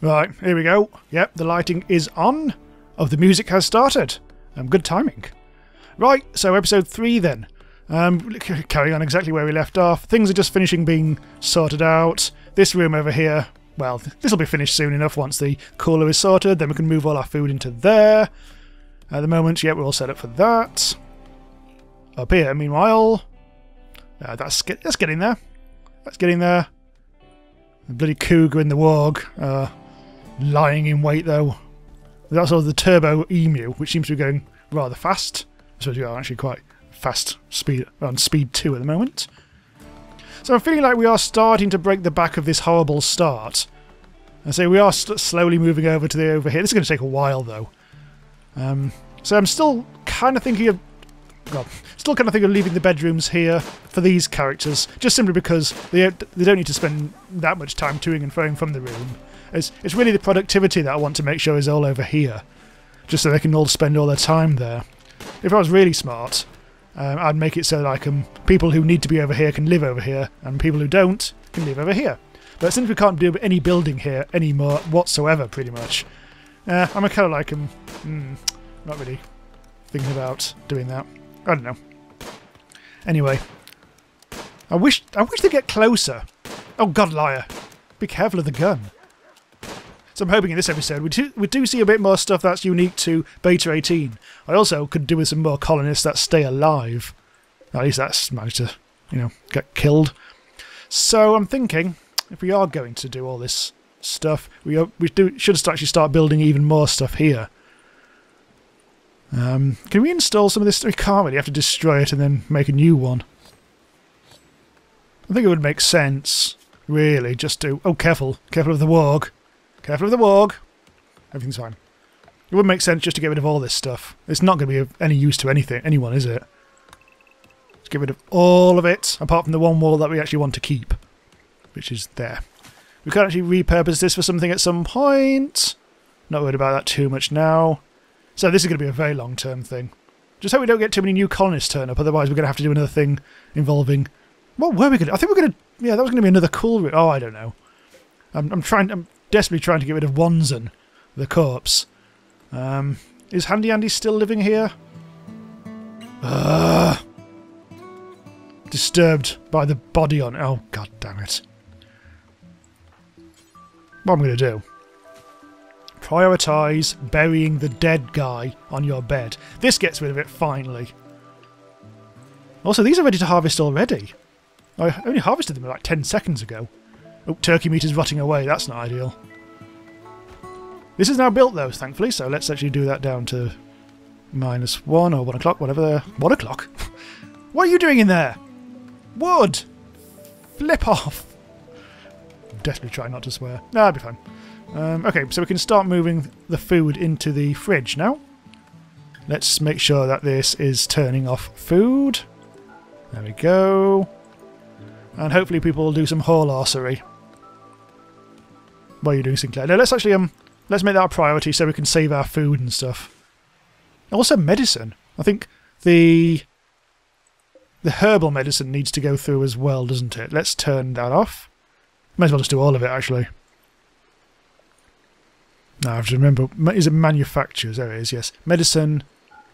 Right, here we go. Yep, the lighting is on. Oh, the music has started. Good timing. Right, so episode 3 then. Carrying on exactly where we left off. Things are just finishing being sorted out. This room over here, well, this will be finished soon enough once the cooler is sorted. Then we can move all our food into there. At the moment, yeah, we're all set up for that. Up here, meanwhile, that's getting there. That's getting there. The bloody cougar and the warg lying in wait, though. That's also the turbo emu, which seems to be going rather fast. I suppose we are actually quite fast speed on speed 2 at the moment. So I'm feeling like we are starting to break the back of this horrible start. And so we are slowly moving over to the over here. This is going to take a while, though. So I'm still kind of thinking of... well, still kind of thinking of leaving the bedrooms here for these characters, just simply because they don't need to spend that much time toing and froing from the room. It's really the productivity that I want to make sure is all over here, just so they can all spend all their time there. If I was really smart, I'd make it so like people who need to be over here can live over here, and people who don't can live over here. But since we can't do any building here anymore whatsoever, pretty much, I'm kind of like not really thinking about doing that. I don't know. Anyway, I wish they'd get closer. Oh God, liar! Be careful of the gun. So I'm hoping in this episode we do see a bit more stuff that's unique to Beta 18. I also could do with some more colonists that stay alive. At least that's managed to, get killed. So I'm thinking, if we are going to do all this stuff, we should actually start building even more stuff here. Can we install some of this? We can't really. You have to destroy it and then make a new one. I think it would make sense, really, just to... oh, careful. Careful of the warg. Careful of the warg. Everything's fine. It would make sense just to get rid of all this stuff. It's not going to be of any use to anyone, is it? Let's get rid of all of it, apart from the one wall that we actually want to keep, which is there. We can actually repurpose this for something at some point. Not worried about that too much now. So this is going to be a very long-term thing. Just hope we don't get too many new colonists turn up, otherwise we're going to have to do another thing involving... what were we going to... I think we're going to... yeah, that was going to be another cool... oh, I don't know. I'm desperately trying to get rid of Wanzen, the corpse. Is HandyAndy still living here? Disturbed by the body on... oh, God damn it. What am I going to do? Prioritise burying the dead guy on your bed. This gets rid of it, finally. Also, these are ready to harvest already. I only harvested them like 10 seconds ago. Oh, turkey meat is rotting away. That's not ideal. This is now built, though, thankfully, so let's actually do that down to -1 or 1 o'clock, whatever. 1 o'clock? What are you doing in there? Wood! Flip off! I'm desperately trying not to swear. No, I'll be fine. Okay, so we can start moving the food into the fridge now. Let's make sure that this is turning off food. There we go. And hopefully people will do some horse-arsery. What are you doing, Sinclair? No, let's actually let's make that a priority so we can save our food and stuff. Also medicine. I think the herbal medicine needs to go through as well, doesn't it? Let's turn that off. Might as well just do all of it, actually. Now I have to remember, is it manufacturers? There it is, yes. Medicine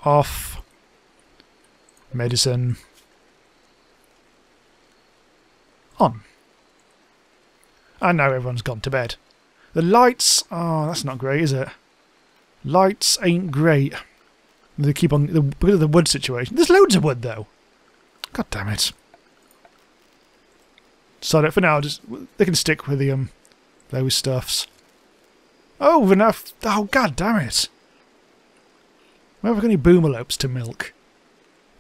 off. Medicine on. And now everyone's gone to bed. The lights, oh, that's not great, is it? Lights ain't great. They keep on, because of the wood situation. There's loads of wood, though. God damn it. So for now, they can stick with the those stuffs. Oh, enough! Oh, God damn it! Where have we got any boomalopes to milk?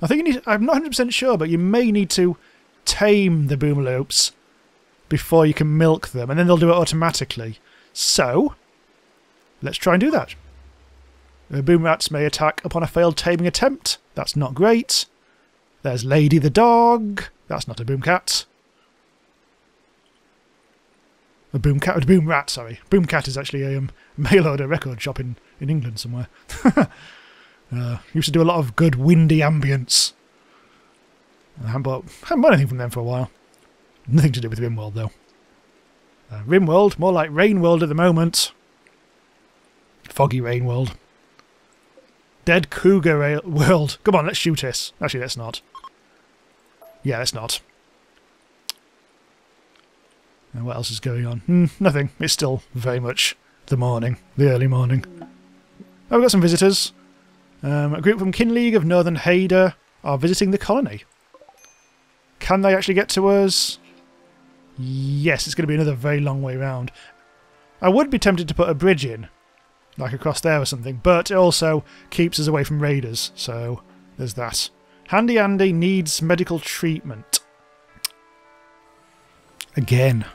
I think you need. I'm not 100% sure, but you may need to tame the boomalopes before you can milk them, and then they'll do it automatically. So, let's try and do that. The boom rats may attack upon a failed taming attempt. That's not great. There's Lady the dog. That's not a boom cat. A boom cat, a boom rat, sorry. Boom cat is actually a mail order record shop in England somewhere. Used to do a lot of good windy ambience. I haven't bought anything from them for a while. Nothing to do with RimWorld though. RimWorld, more like RainWorld at the moment. Foggy Rain World. Dead Cougar World. Come on, let's shoot this. Actually, let's not. Yeah, let's not. And what else is going on? Nothing. It's still very much the morning. The early morning. Oh, we've got some visitors. A group from Kinleague of Northern Haida are visiting the colony. Can they actually get to us? Yes, it's going to be another very long way round. I would be tempted to put a bridge in, like across there or something, but it also keeps us away from raiders, so there's that. HandyAndy needs medical treatment. Again.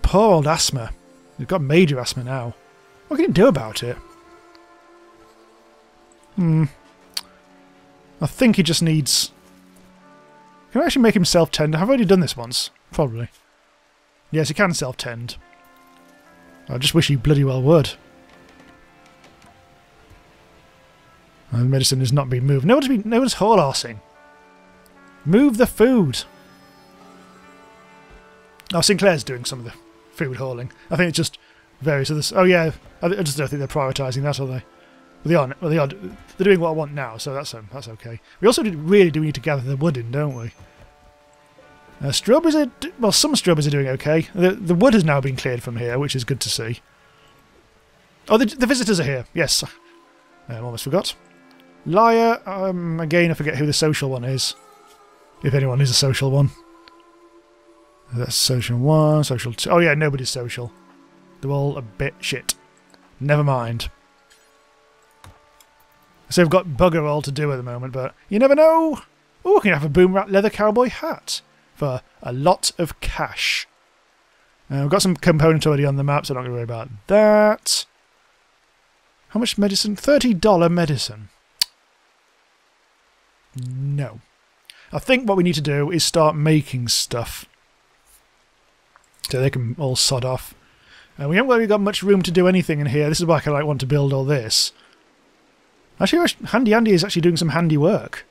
Poor old asthma. We've got major asthma now. What can you do about it? I think he just needs... Can I actually make him self-tend? I've already done this once. Probably. Yes, he can self-tend. I just wish he bloody well would. The medicine has not been moved. No one's haul-arsing. Move the food. Oh, Sinclair's doing some of the food hauling. I think it's just various others. Oh yeah, I just don't think they're prioritising that, are they? Well, they are. They're doing what I want now, so that's okay. We also really do need to gather the wood in, don't we? Strawberries are... Well, some strawberries are doing okay. The wood has now been cleared from here, which is good to see. Oh, the visitors are here. Yes. I almost forgot. Liar. Again, I forget who the social one is. If anyone is a social one. That's social 1, social 2. Oh yeah, nobody's social. They're all a bit shit. Never mind. So we've got bugger all to do at the moment, but you never know. Oh, we can have a boom rat leather cowboy hat for a lot of cash. We've got some components already on the map, so I'm not going to worry about that. How much medicine? $30 medicine. No. I think what we need to do is start making stuff. So they can all sod off. We haven't really got much room to do anything in here. This is why I kind of want to build all this. Actually, HandyAndy is actually doing some handy work.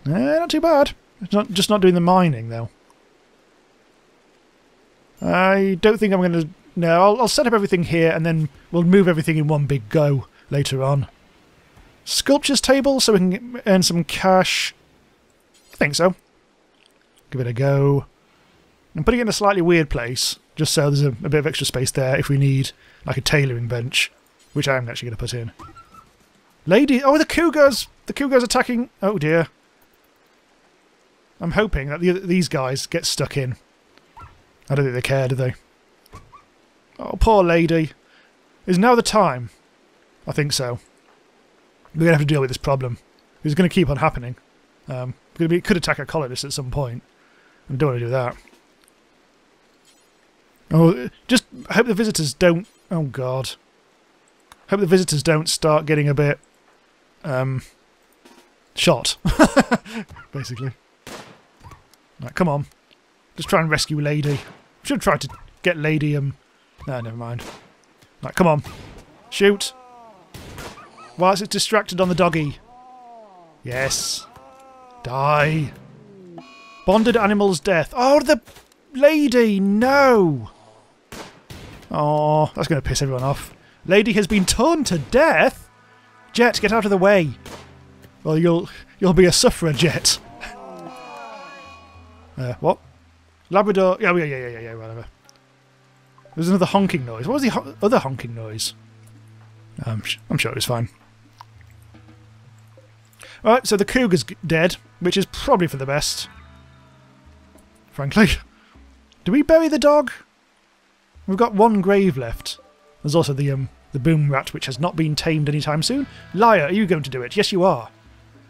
Not too bad. It's just not doing the mining, though. I don't think I'm going to... No, I'll set up everything here, and then we'll move everything in one big go later on. Sculptures table, so we can earn some cash. I think so. Give it a go. I'm putting it in a slightly weird place, just so there's a bit of extra space there if we need, like, a tailoring bench, which I'm actually going to put in. Lady... Oh, the Cougars! The Cougars attacking... Oh, dear. I'm hoping that these guys get stuck in. I don't think they care, do they? Oh, poor lady. Is now the time? I think so. We're going to have to deal with this problem. It's going to keep on happening. It could attack a colonist at some point. I don't want to do that. Oh, just hope the visitors don't... Oh, God. Hope the visitors don't start getting a bit... shot. Basically. Right, come on. Just try and rescue Lady. Should have tried to get Lady, No, never mind. Right, come on. Shoot. Whilst it's distracted on the doggy. Yes. Die. Bonded animal's death. Oh, the Lady! No! Oh, that's going to piss everyone off. Lady has been torn to death? Jet, get out of the way. Well, you'll be a sufferer, Jet. What? Labrador... Yeah, whatever. There's another honking noise. What was the other honking noise? I'm sure it was fine. Alright, so the cougar's dead, which is probably for the best. Frankly. Do we bury the dog? We've got one grave left. There's also the boom rat, which has not been tamed anytime soon. Liar, are you going to do it? Yes, you are.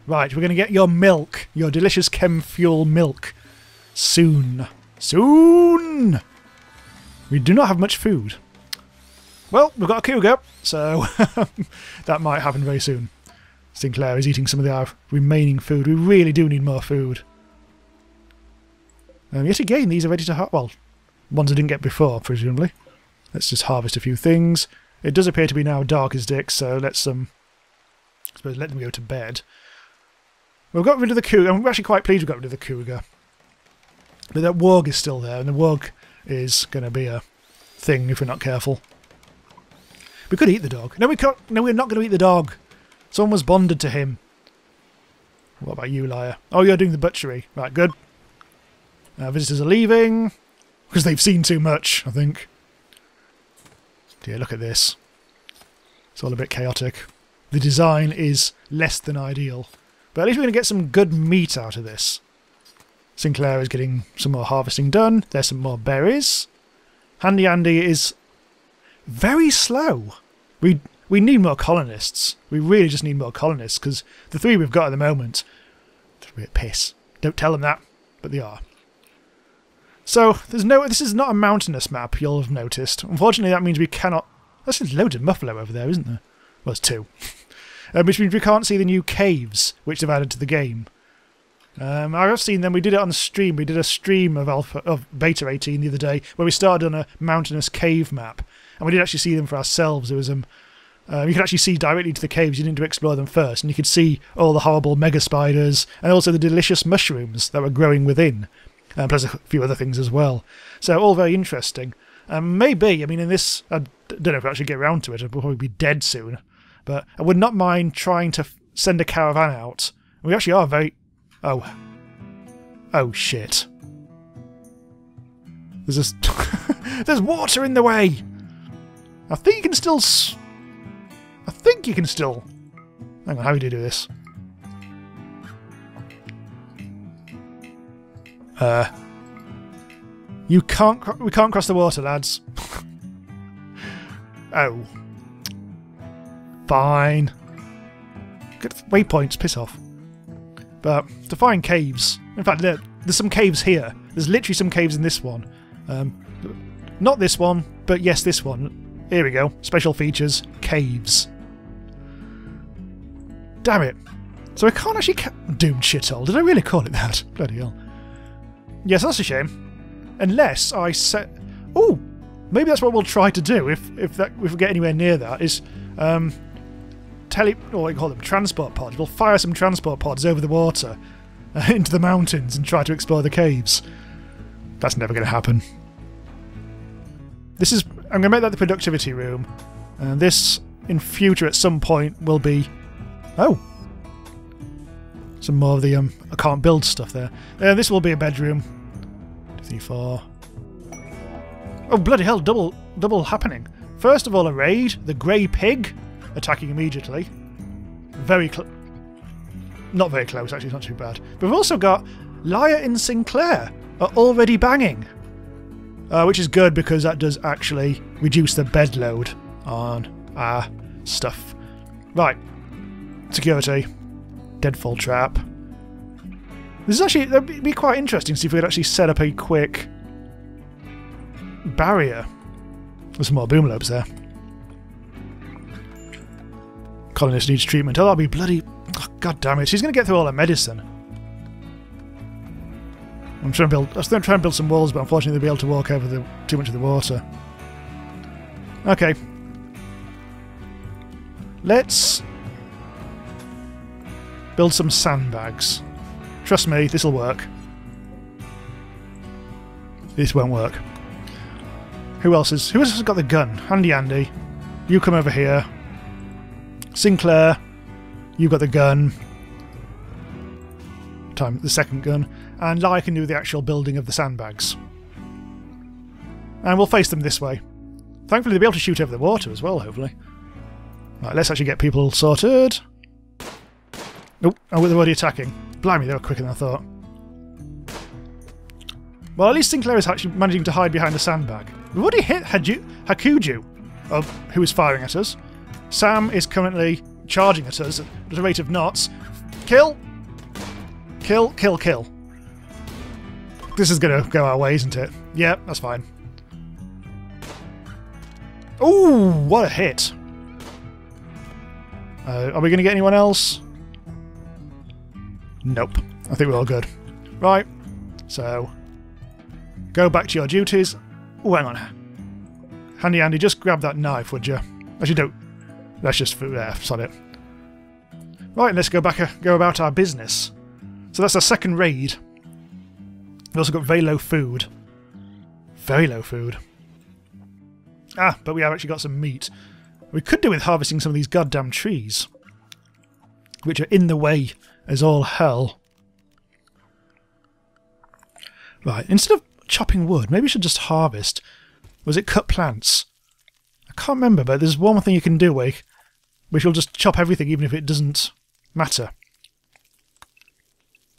Right, we're going to get your milk. Your delicious chem fuel milk. Soon. Soon! We do not have much food. Well, we've got a cougar, so that might happen very soon. Sinclair is eating some of our remaining food. We really do need more food. Yet again, these are ready to harvest. Well, ones I didn't get before, presumably. Let's just harvest a few things. It does appear to be now dark as dicks, so let's I suppose let them go to bed. We've got rid of the cougar. I'm actually quite pleased we got rid of the cougar. But that warg is still there, and the warg is going to be a thing if we're not careful. We could eat the dog. No, we can't. No, we're not going to eat the dog. Someone was bonded to him. What about you, liar? Oh, you're doing the butchery. Right, good. Visitors are leaving. Because they've seen too much, I think. Dear, look at this. It's all a bit chaotic. The design is less than ideal. But at least we're going to get some good meat out of this. Sinclaire is getting some more harvesting done. There's some more berries. HandyAndy is very slow. We need more colonists. We really just need more colonists, because the 3 we've got at the moment, they're a bit piss. Don't tell them that, but they are. So, this is not a mountainous map, you'll have noticed. Unfortunately, that means we cannot... There's loads of muffalo over there, isn't there? Well, there's 2. Which means we can't see the new caves, which they've added to the game. I have seen them. We did it on the stream. We did a stream of Beta 18 the other day, where we started on a mountainous cave map. And we did actually see them for ourselves. There was you could actually see directly to the caves. You didn't need to explore them first. And you could see all the horrible mega spiders, and also the delicious mushrooms that were growing within. Plus a few other things as well. So all very interesting. Maybe, I mean, in this, I don't know if we'll actually get around to it. I'll probably be dead soon. But I would not mind trying to send a caravan out. We actually are very... Oh. Oh, shit. There's There's water in the way! I think you can still... I think you can still... Hang on, how do you do this? You can't... We can't cross the water, lads. Oh. Fine. Good waypoints, piss off. But to find caves... In fact, there's some caves here. There's literally some caves in this one. Not this one, but yes, this one. Here we go. Special features. Caves. Damn it. So I can't actually... Doomed shithole. Did I really call it that? Bloody hell. Yes, that's a shame. Unless I set... Oh! Maybe that's what we'll try to do if we get anywhere near that, is... or what do you call them? Transport pods. We'll fire some transport pods over the water into the mountains and try to explore the caves. That's never going to happen. This is... I'm going to make that the productivity room. And this, in future, at some point, will be... Oh! Some more of the I can't build stuff there. This will be a bedroom. 2, 3, 4. Oh, bloody hell, double happening. First of all, a raid. The grey pig attacking immediately. Very close. Not very close, actually, it's not too bad. But we've also got Liar and Sinclaire are already banging. Which is good because that does actually reduce the bed load on our stuff. Right. Security. Deadfall trap. This is actually... That'd be quite interesting to see if we could actually set up a quick barrier. There's some more boom lobes there. Colonist needs treatment. Oh, that'll be bloody... Oh, God damn it. She's going to get through all her medicine. I'm trying to build some walls, but unfortunately they'll be able to walk over too much of the water. Okay. Let's build some sandbags. Trust me, this'll work. This won't work. Who else has got the gun? HandyAndy. You come over here. Sinclaire. You've got the gun. The second gun. And I can do the actual building of the sandbags. And we'll face them this way. Thankfully they'll be able to shoot over the water as well, hopefully. Right, let's actually get people sorted. Oh, they're already attacking. Blimey, they were quicker than I thought. Well, at least Sinclaire is actually managing to hide behind a sandbag. We've already hit Hakuju, who is firing at us. Sam is currently charging at us at a rate of knots. Kill! Kill, kill, kill. This is going to go our way, isn't it? Yeah, that's fine. Ooh, what a hit. Are we going to get anyone else? Nope. I think we're all good. Right. So, go back to your duties. Oh, hang on. HandyAndy, just grab that knife, would you? Actually, don't. That's just for there. Sod it. Right, let's go about our business. So that's our second raid. We've also got very low food. Very low food. Ah, but we have actually got some meat. We could do with harvesting some of these goddamn trees, which are in the way as all hell. Right, instead of chopping wood, maybe we should just harvest. Was it cut plants? I can't remember, but there's one more thing you can do, which will just chop everything even if it doesn't matter.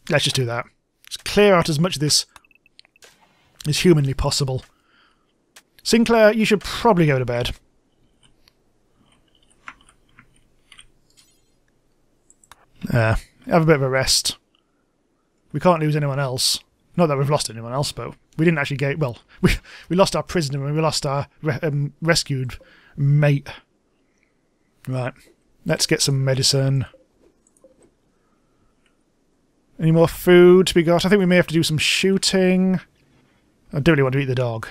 Let's just do that. Let's clear out as much of this as humanly possible. Sinclaire, you should probably go to bed. Have a bit of a rest. We can't lose anyone else. Not that we've lost anyone else, but we didn't actually get... Well, we lost our prisoner and we lost our rescued mate. Right. Let's get some medicine. Any more food to be got? I think we may have to do some shooting. I don't really want to eat the dog.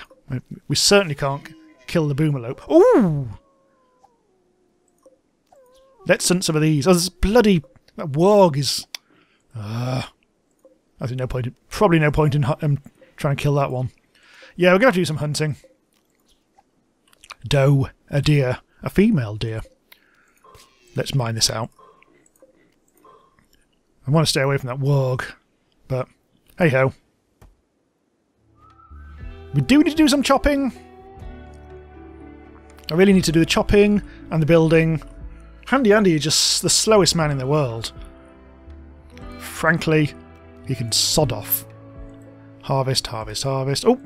We certainly can't kill the boomerlope. Ooh! Let's hunt some of these. Oh, this bloody... That warg is... I think no point. Probably no point in trying to kill that one. Yeah, we're going to have to do some hunting. Doe, a deer, a female deer. Let's mine this out. I want to stay away from that warg, but hey ho. We do need to do some chopping. I really need to do the chopping and the building. HandyAndy is just the slowest man in the world. Frankly, he can sod off. Harvest, harvest, harvest. Oh!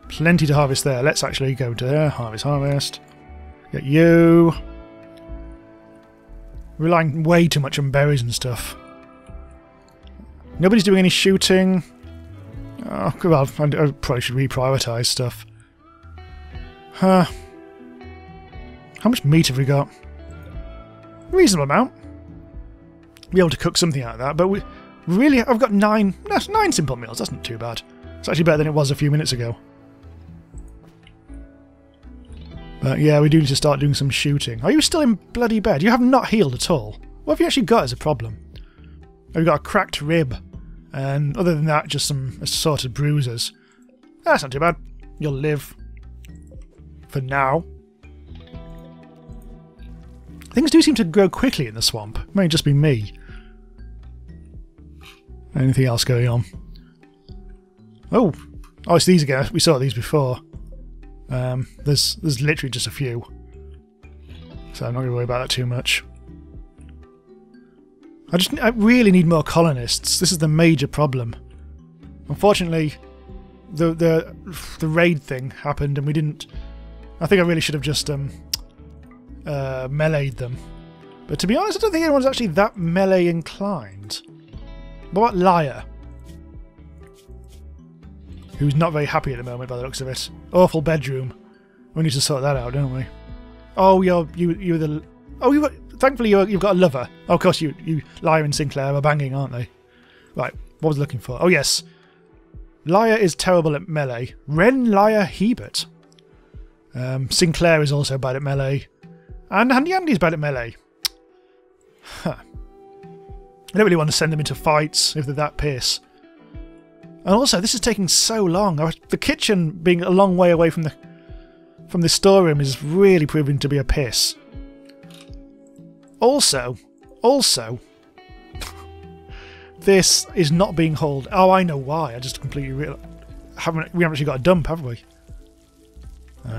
Plenty to harvest there. Let's actually go to there. Harvest, harvest. Get you. Relying way too much on berries and stuff. Nobody's doing any shooting. Oh, well, I probably should reprioritise stuff. How much meat have we got? Reasonable amount. Be able to cook something out of that, but we really, I've got 9 simple meals. That's not too bad. It's actually better than it was a few minutes ago. But yeah, we do need to start doing some shooting. Are you still in bloody bed? You have not healed at all. What have you actually got as a problem? We've got a cracked rib, and other than that, just some assorted bruises. That's not too bad. You'll live. For now. Things do seem to grow quickly in the swamp. It may just be me. Anything else going on? Oh! Oh, it's these again. We saw these before. There's literally just a few. So I'm not going to worry about that too much. I really need more colonists. This is the major problem. Unfortunately, the raid thing happened and we didn't... I think I really should have just meleeed them. But to be honest, I don't think anyone's actually that melee inclined. What about Liar? Who's not very happy at the moment by the looks of it. Awful bedroom. We need to sort that out, don't we? Oh, you're the... Oh, thankfully you've got a lover. Oh, of course, you Liar and Sinclaire are banging, aren't they? Right, what was I looking for? Oh, yes. Liar is terrible at melee. Liar, Hebert. Sinclaire is also bad at melee. And HandyAndy's bad at melee. Huh. I don't really want to send them into fights if they're that piss. And also, this is taking so long. The kitchen being a long way away from the storeroom is really proving to be a piss. Also, this is not being hauled. Oh, I know why. I just completely realised. We haven't actually got a dump, have we?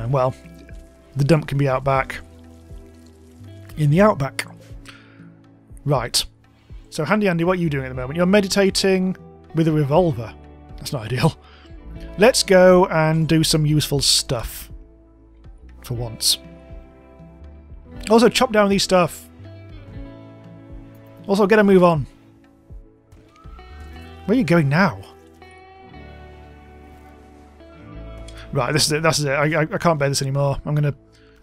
Well, the dump can be out back. In the outback. Right. So, HandyAndy, what are you doing at the moment? You're meditating with a revolver. That's not ideal. Let's go and do some useful stuff. For once. Also, chop down these stuff. Also, get a move on. Where are you going now? Right, this is it. That's it. I can't bear this anymore. I'm gonna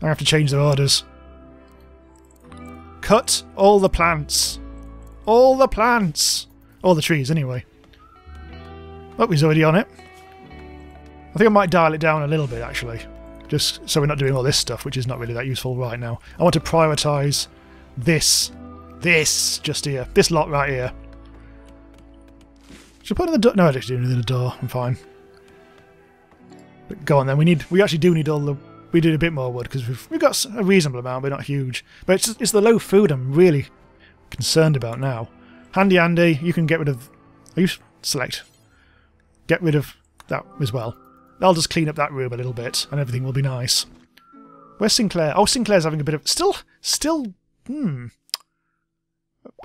have to change their orders. Cut all the plants. All the plants. All the trees, anyway. Oh, he's already on it. I think I might dial it down a little bit, actually. Just so we're not doing all this stuff, which is not really that useful right now. I want to prioritise this. This, just here. This lot right here. Should I put it in the door? No, I don't do it in the door. I'm fine. But go on then. We actually do need all the we did a bit more wood because we've got a reasonable amount, but not huge. But it's the low food I'm really concerned about now. HandyAndy, you can get rid of... Are you select? Get rid of that as well. I'll just clean up that room a little bit and everything will be nice. Where's Sinclaire? Oh, Sinclaire's having a bit of... Still...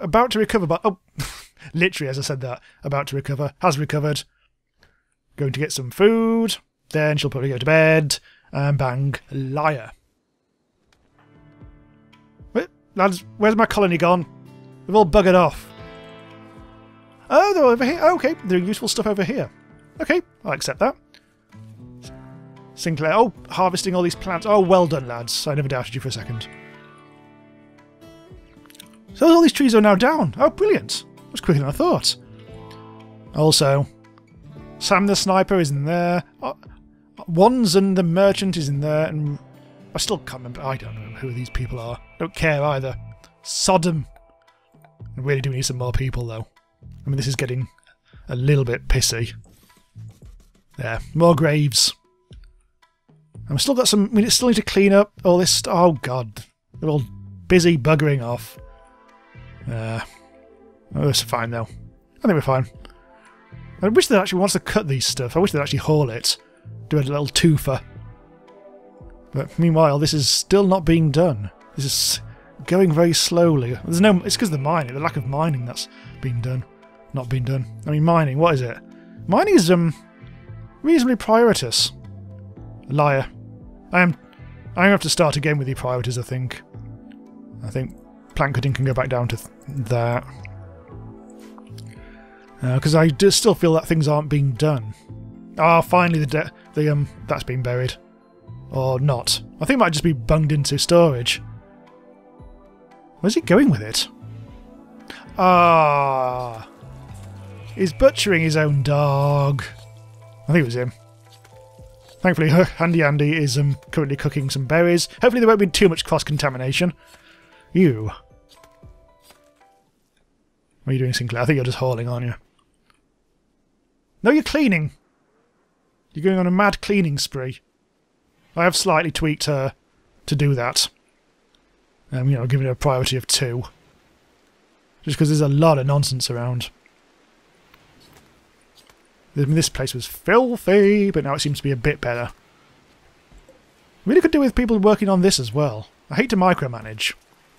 About to recover, but... Oh, literally as I said that. About to recover. Has recovered. Going to get some food. Then she'll probably go to bed. And bang. Liar. Wait, lads, where's my colony gone? They've all buggered off. Oh, they're over here. Oh, okay, they're useful stuff over here. Okay, I'll accept that. Sinclaire. Oh, harvesting all these plants. Oh, well done, lads. I never doubted you for a second. So all these trees are now down. Oh, brilliant. That was quicker than I thought. Also, Sam the Sniper is in there. Wands and the Merchant is in there. And I still can't remember. I don't know who these people are. Don't care either. Sodom. I really do need some more people, though. I mean, this is getting a little bit pissy. There. More graves. I've still got some... I mean, I still need to clean up all this... Oh, God. They're all busy buggering off. Oh, it's fine, though. I think we're fine. I wish they actually wants to cut these stuff. I wish they'd actually haul it. Do a little twofer. But meanwhile, this is still not being done. This is going very slowly. There's no... It's because of the mining. The lack of mining that's being done. Not being done. I mean, mining. What is it? Mining is, reasonably prioritous. Liar. I'm going to have to start again with the priorities, I think. I think plant cutting can go back down to that. Because I do still feel that things aren't being done. Ah, finally that's been buried. Or not. I think it might just be bunged into storage. Where's he going with it? Ah, he's butchering his own dog. I think it was him. Thankfully, HandyAndy is currently cooking some berries. Hopefully there won't be too much cross-contamination. You. What are you doing, Sinclaire? I think you're just hauling, aren't you? No, you're cleaning. You're going on a mad cleaning spree. I have slightly tweaked her to do that. You know, giving her a priority of 2. Just because there's a lot of nonsense around. I mean, this place was filthy, but now it seems to be a bit better. Really could do with people working on this as well. I hate to micromanage,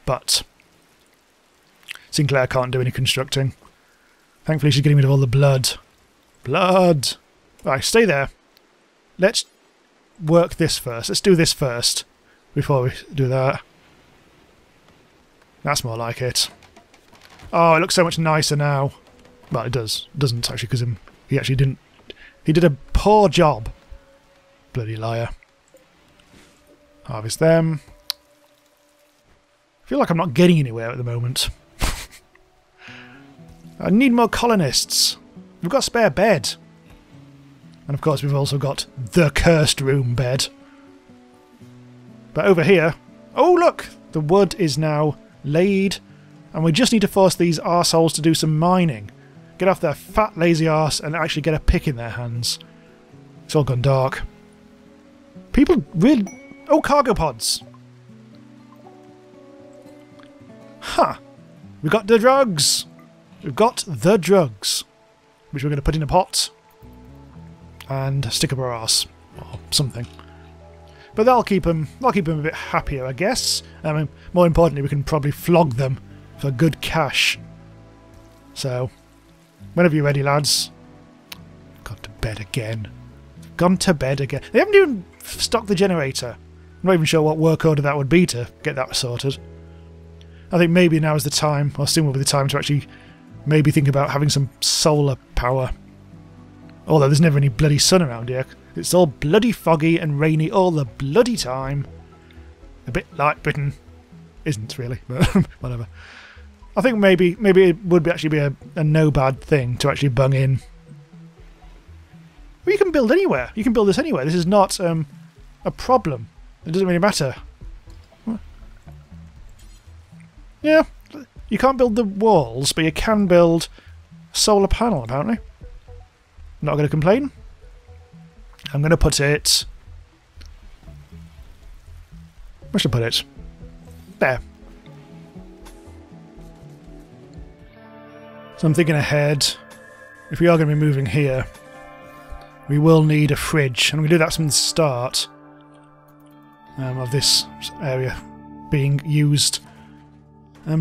but Sinclaire can't do any constructing. Thankfully she's getting rid of all the blood. Blood! Right, stay there. Let's work this first. Let's do this first before we do that. That's more like it. Oh, it looks so much nicer now. Well, it does. It doesn't actually, because he actually didn't... He did a poor job. Bloody liar. Harvest them. I feel like I'm not getting anywhere at the moment. I need more colonists. We've got a spare bed. And of course we've also got the cursed room bed. But over here... Oh, look! The wood is now laid. And we just need to force these arseholes to do some mining. Get off their fat, lazy arse and actually get a pick in their hands. It's all gone dark. People really... Oh, cargo pods! Huh. We've got the drugs! We've got the drugs. Which we're going to put in a pot. And stick up our arse. Or something. But that'll keep them a bit happier, I guess. I mean, more importantly, we can probably flog them for good cash. So... Whenever you're ready, lads. Gone to bed again. Gone to bed again. They haven't even stocked the generator. I'm not even sure what work order that would be to get that sorted. I think maybe now is the time, or soon will be the time, to actually maybe think about having some solar power. Although there's never any bloody sun around here. It's all bloody foggy and rainy all the bloody time. A bit like Britain. Isn't really, but whatever. I think maybe it would actually be a no bad thing to actually bung in. Well, you can build anywhere. You can build this anywhere. This is not a problem. It doesn't really matter. What? Yeah, you can't build the walls, but you can build a solar panel, apparently. Not going to complain. I'm going to put it Where should I put it? There. So I'm thinking ahead. If we are going to be moving here, we will need a fridge. And we do that from the start of this area being used.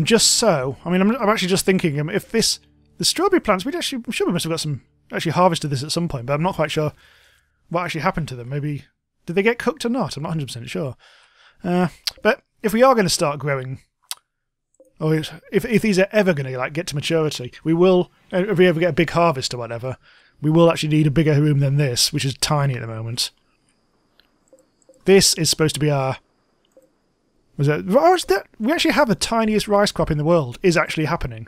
Just so, I mean, I'm actually just thinking, if the strawberry plants, I'm sure we must have got some, actually harvested this at some point, but I'm not quite sure what actually happened to them. Maybe, did they get cooked or not? I'm not 100% sure. But if we are going to start growing, or if these are ever going to like get to maturity, we will, if we ever get a big harvest or whatever, we will actually need a bigger room than this, which is tiny at the moment. This is supposed to be our... we actually have the tiniest rice crop in the world is actually happening.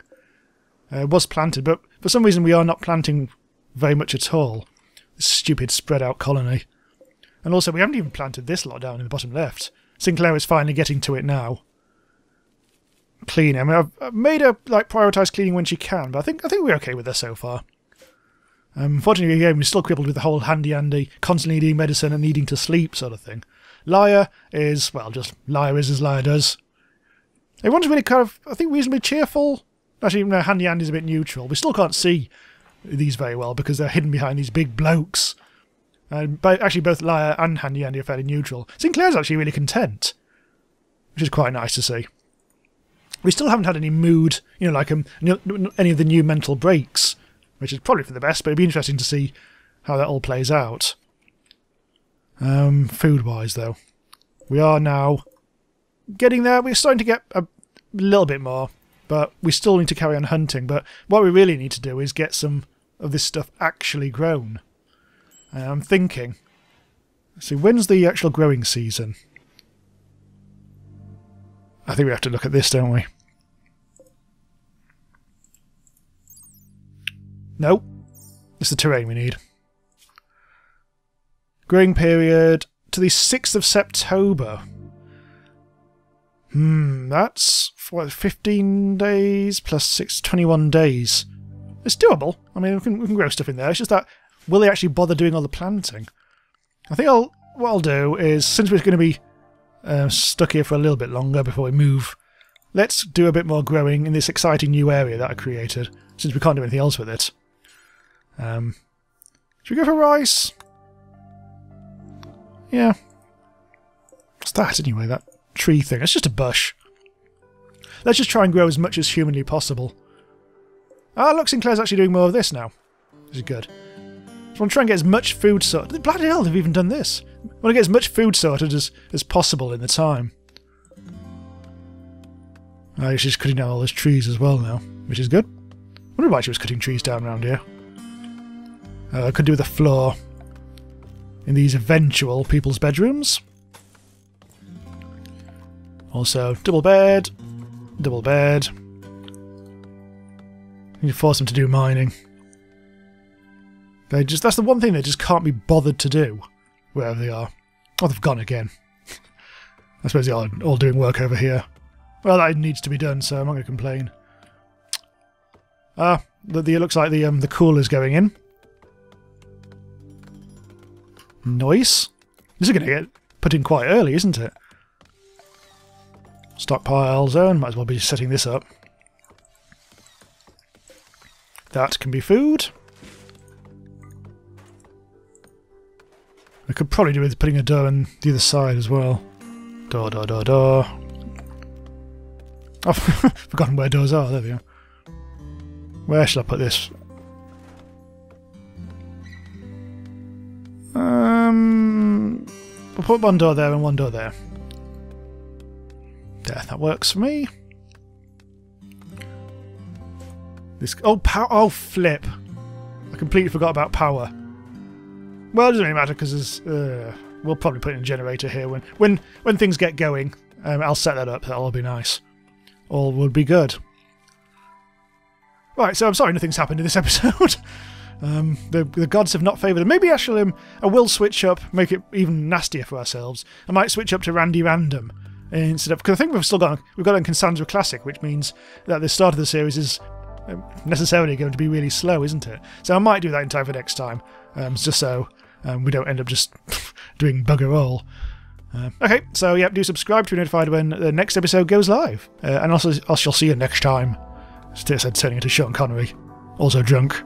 It was planted, but for some reason we are not planting very much at all. This stupid spread out colony. And also we haven't even planted this lot down in the bottom left. Sinclaire is finally getting to it now. Cleaning. I mean, I've made her like prioritise cleaning when she can, but I think we're okay with her so far. Unfortunately, again, we're still crippled with the whole handy-andy, constantly needing medicine and needing to sleep sort of thing. Liar is, well, just Liar is as Liar does. Everyone's really kind of, I think, reasonably cheerful. Actually, no, HandyAndy's a bit neutral. We still can't see these very well because they're hidden behind these big blokes. But actually, both Liar and HandyAndy are fairly neutral. Sinclair's actually really content, which is quite nice to see. We still haven't had any mood, like any of the new mental breaks, which is probably for the best, but it'd be interesting to see how that all plays out. Food-wise, though, we are now getting there. We're starting to get a little bit more, but we still need to carry on hunting. But what we really need to do is get some of this stuff actually grown. I'm thinking, let's see, when's the actual growing season? I think we have to look at this, don't we? Nope. It's the terrain we need. Growing period to the 6th of September. That's, what, 15 days plus 6, 21 days. It's doable. I mean, we can grow stuff in there. It's just that, will they actually bother doing all the planting? I think what I'll do is, since we're going to be stuck here for a little bit longer before we move, let's do a bit more growing in this exciting new area that I created, since we can't do anything else with it. Should we go for rice? Yeah. What's that anyway, that tree thing? It's just a bush. Let's just try and grow as much as humanly possible. Ah, look, Sinclair's actually doing more of this now. This is good. I want to try and get as much food sorted. Bloody hell, they've even done this. I want to get as much food sorted as possible in the time. She's just cutting down all those trees as well now, which is good. I wonder why she was cutting trees down around here. I could do with a floor in these eventual people's bedrooms. Also, double bed. Double bed. You need to force them to do mining. That's the one thing they just can't be bothered to do, wherever they are. Oh, they've gone again. I suppose they are all doing work over here. Well, that needs to be done, so I'm not going to complain. It looks like the cooler's going in. Nice. This is going to get put in quite early, isn't it? Stockpile zone. Might as well be setting this up. That can be food. I could probably do with putting a door on the other side as well. Door, door, door, door. I've forgotten where doors are. There we are. Where shall I put this? We'll put one door there and one door there. There, that works for me. This oh flip! I completely forgot about power. Well, it doesn't really matter because we'll probably put in a generator here when things get going. I'll set that up. That'll be nice. All would be good. Right, so I'm sorry nothing's happened in this episode. The gods have not favoured them. Maybe actually I will switch up, make it even nastier for ourselves. I might switch up to Randy Random instead of, because I think we've got on Cassandra Classic, which means that the start of the series is necessarily going to be really slow, isn't it? So I might do that in time for next time, just so we don't end up just doing bugger all. Okay, so yeah, do subscribe to be notified when the next episode goes live. And also, I shall see you next time. Instead of turning into Sean Connery. Also drunk.